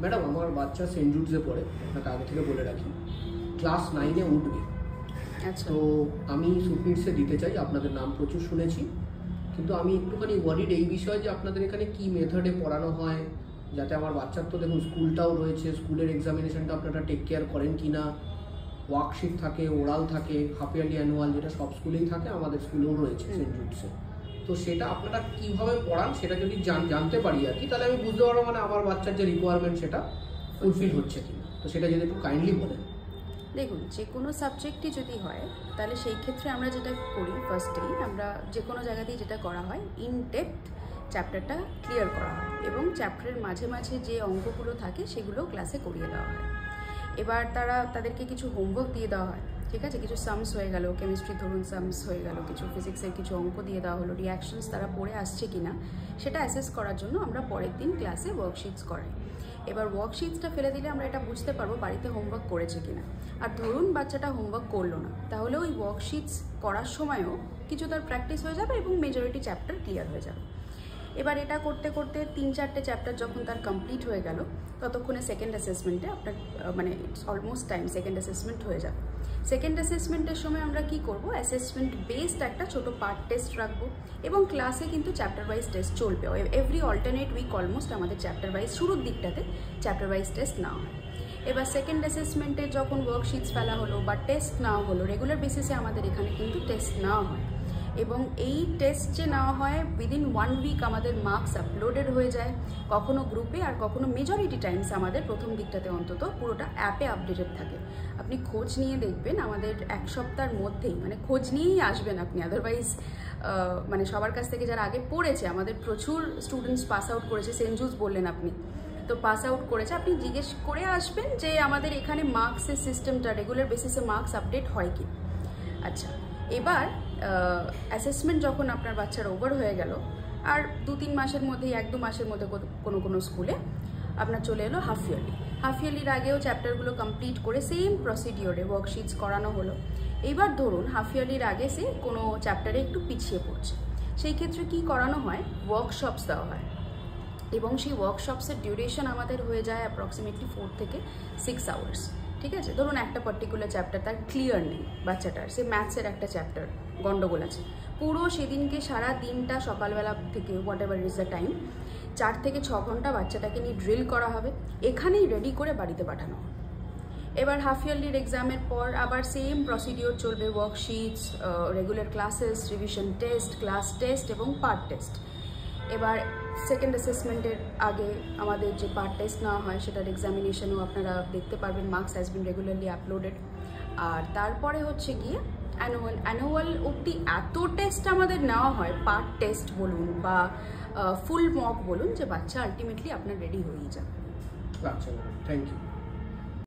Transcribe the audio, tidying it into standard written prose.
Madam আমার বাচ্চা Saint জুডসে পড়ে, আপনাকে আগে থেকে বলে রাখি, ক্লাস 9-এ উঠবে। আচ্ছা। তো আমি সুপিটসে দিতে চাই, আপনাদের নাম প্রচুর শুনেছি, কিন্তু আমি একটুখানি ওয়ারিড এই বিষয়ে যে আপনাদের এখানে কি মেথডে পড়ানো হয়, যাতে আমার বাচ্চার তো দেখুন স্কুলটাও রয়েছে, স্কুলের এক্সামিনেশনটা আপনারা টেক কেয়ার করেন কি না, ওয়ার্কশিট থাকে, ওরাল থাকে, হাফ ইয়ারলি অ্যানুয়াল, যেটা সব স্কুলেই থাকে, আমাদের স্কুলেও রয়েছে সেন্ট জুডসে। তো সেটা আপনারা কীভাবে পড়ান সেটা যদি জানতে পারি আর কি, তাহলে আমি বুঝতে পারবো মানে আমার বাচ্চার যে রিকোয়ারমেন্ট সেটা ফুলফিল হচ্ছে কিনা। তো সেটা যদি একটু কাইন্ডলি বলেন। দেখুন, যে কোনো সাবজেক্টই যদি হয় তাহলে সেই ক্ষেত্রে আমরা যেটা করি, ফার্স্টেই আমরা যে কোনো জায়গাতেই যেটা করা হয়, ইন ডেপথ চ্যাপ্টারটা ক্লিয়ার করা হয় এবং চ্যাপ্টারের মাঝে মাঝে যে অঙ্কগুলো থাকে সেগুলো ক্লাসে করিয়ে দেওয়া হয়। এবার তাদেরকে কিছু হোমওয়ার্ক দিয়ে দেওয়া হয়, ঠিক আছে, কিছু সামস হয়ে গেল, কেমিস্ট্রি ধরুন সামস হয়ে গেল, কিছু ফিজিক্সের কিছু অঙ্ক দিয়ে দেওয়া হলো, রিয়াকশনস তারা পড়ে আসছে কিনা সেটা অ্যাসেস করার জন্য আমরা পরের দিন ক্লাসে ওয়ার্কশিটস করাই। এবার ওয়ার্কশিটসটা ফেলে দিলে আমরা এটা বুঝতে পারবো বাড়িতে হোমওয়ার্ক করেছে কিনা। আর ধরুন বাচ্চাটা হোমওয়ার্ক করলো না, তাহলে ওই ওয়ার্কশিটস করার সময়ও কিছু তার প্র্যাকটিস হয়ে যাবে এবং মেজরিটি চ্যাপ্টার ক্লিয়ার হয়ে যাবে। এবার এটা করতে করতে 3-4টে চ্যাপ্টার যখন তার কমপ্লিট হয়ে গেল, ততক্ষণে সেকেন্ড অ্যাসেসমেন্টে আপনার মানে অলমোস্ট টাইম সেকেন্ড অ্যাসেসমেন্ট হয়ে যাবে। সেকেন্ড অ্যাসেসমেন্টের সময় আমরা কি করব, অ্যাসেসমেন্ট বেসড একটা ছোট পার্ট টেস্ট রাখবো এবং ক্লাসে কিন্তু চ্যাপ্টার ওয়াইজ টেস্ট চলবে। এভরি অল্টারনেট উইক অলমোস্ট আমাদের চ্যাপ্টার ওয়াইজ শুরুর দিকটাতে চ্যাপ্টার ওয়াইজ টেস্ট নেওয়া হয়। এবার সেকেন্ড অ্যাসেসমেন্টে যখন ওয়ার্কশিটস ফেলা হলো বা টেস্ট নেওয়া হলো, রেগুলার বেসিসে আমাদের এখানে কিন্তু টেস্ট নেওয়া হয় এবং এই টেস্ট যে নেওয়া হয় উইদিন 1 উইক আমাদের মার্কস আপলোডেড হয়ে যায়, কখনো গ্রুপে আর কখনো মেজরিটি টাইমস আমাদের প্রথম দিকটাতে অন্তত পুরোটা অ্যাপে আপডেটেড থাকে। আপনি খোঁজ নিয়ে দেখবেন আমাদের 1 সপ্তাহের মধ্যেই, মানে খোঁজ নিয়েই আসবেন আপনি, আদারওয়াইজ মানে সবার কাছ থেকে যারা আগে পড়েছে, আমাদের প্রচুর স্টুডেন্টস পাস আউট করেছে, সেন্ট জুডস বললেন আপনি, তো পাস আউট করেছে, আপনি জিজ্ঞেস করে আসবেন যে আমাদের এখানে মার্কসের সিস্টেমটা রেগুলার বেসিসে মার্কস আপডেট হয় কি। আচ্ছা, এবার অ্যাসেসমেন্ট যখন আপনার বাচ্চার ওভার হয়ে গেল আর 2-3 মাসের মধ্যেই, 1-2 মাসের মধ্যে কোনো স্কুলে আপনার চলে এলো হাফ ইয়ারলি। হাফ ইয়ারলির আগেও চ্যাপ্টারগুলো কমপ্লিট করে সেম প্রসিডিওরে ওয়ার্কশিটস করানো হলো। এইবার ধরুন হাফ ইয়ারলির আগে সে কোনো চ্যাপ্টারে একটু পিছিয়ে পড়ছে, সেই ক্ষেত্রে কি করানো হয়, ওয়ার্কশপস দেওয়া হয় এবং সেই ওয়ার্কশপসের ডিউরেশন আমাদের হয়ে যায় অ্যাপ্রক্সিমেটলি 4 থেকে 6 আওয়ার্স। ঠিক আছে, ধরুন একটা পার্টিকুলার চ্যাপ্টার তার ক্লিয়ার নেই বাচ্চাটার, সে ম্যাথসের একটা চ্যাপ্টার গন্ডগোল আছে, পুরো সেদিনকে সারা দিনটা সকালবেলা থেকে what ever is the time 4 থেকে 6 ঘন্টা বাচ্চাটাকে নিয়ে ড্রিল করা হবে, এখানেই রেডি করে বাড়িতে পাঠানো হবে। এবার হাফ ইয়ারলির এক্সামের পর আবার সেম প্রসিডিওর চলবে, worksheets, regular classes, revision test, class test এবং পার্ট টেস্ট। এবার সেকেন্ড অ্যাসেসমেন্টের আগে আমাদের যে পার্ট টেস্ট নেওয়া হয় সেটার এক্সামিনেশনও আপনারা দেখতে পারবেন, marks has been regularly uploaded. আর তারপরে হচ্ছে গিয়ে অ্যানুয়াল অবধি এত টেস্ট আমাদের নেওয়া হয়, পার্ট টেস্ট বলুন বা ফুল মক বলুন, যে বাচ্চা আলটিমেটলি আপনার রেডি হয়েই যাবে। আচ্ছা, থ্যাংক ইউ।